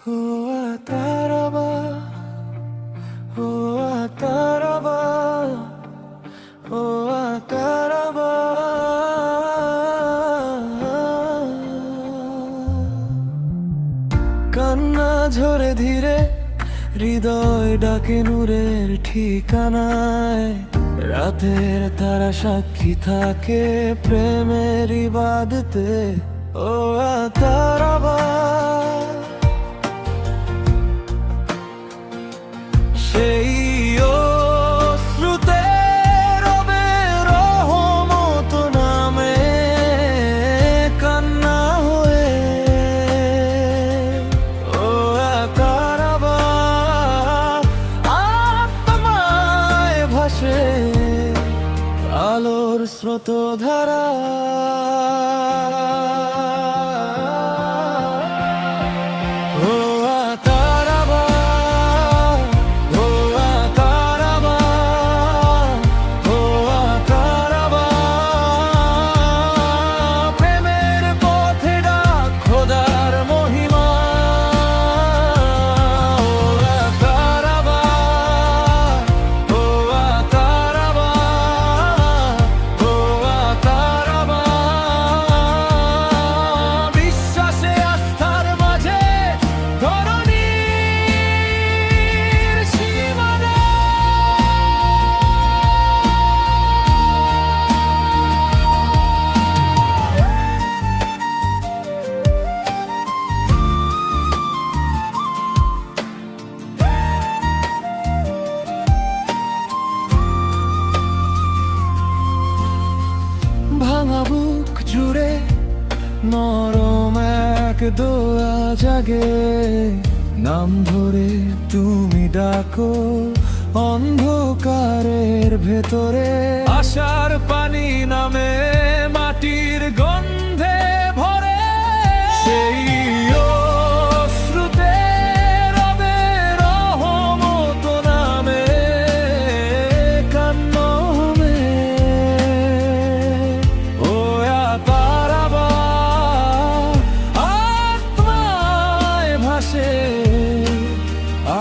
ও আতারাবা, ও আতারাবা, ও আতারাবা। কান্না ঝরে ধীরে, হৃদয় ডাকে নূরের ঠিকানায়। রাতের তারা সাক্ষী থাকে প্রেমের ইবাদতে। ও আতারাবা, সেই অশ্রুতে রবে রহমত নামে কান্না হয়ে। ও আতারাবা, আত্মায় ভাসে আলোর স্রোতধারা। ভাঙা বুক জুড়ে নরম এক দোয়া জাগে। নাম ধরে তুমি ডাকো অন্ধকারের ভেতরে। আশার পানি নামে মাটির গন্ধে ভরে। সেই অশ্রুতে রবে রহমত নামে কান্না হবে। ও আতারাবা, আত্মায় ভাসে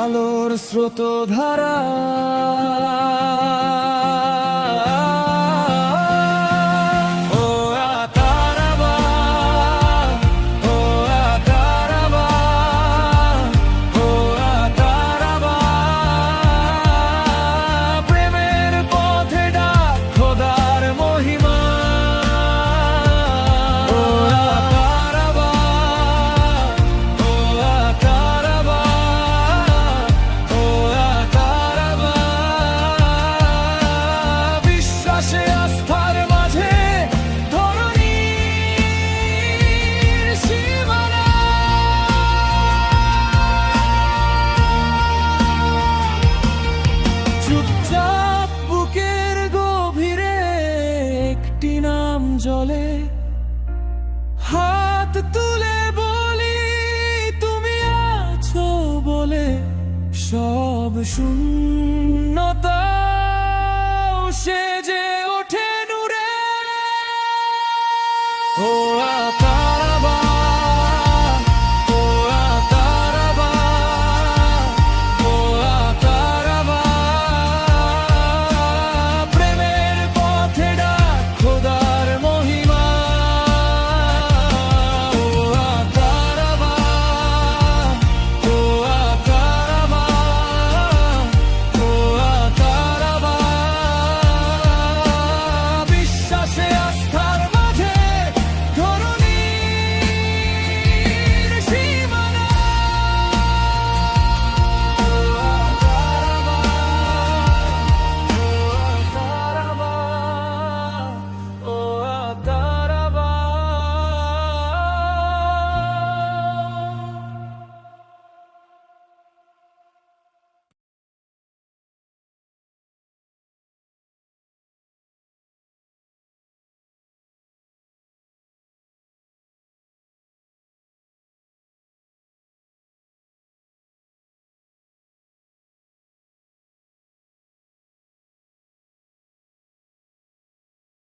আলোর স্রোতধারা। চুপচাপ বুকের গভীরে একটি নাম জ্বলে। হাত তুলে বলি তুমি আছো বলে। সব শূন্যতা সেজে ওঠে নূরে। ও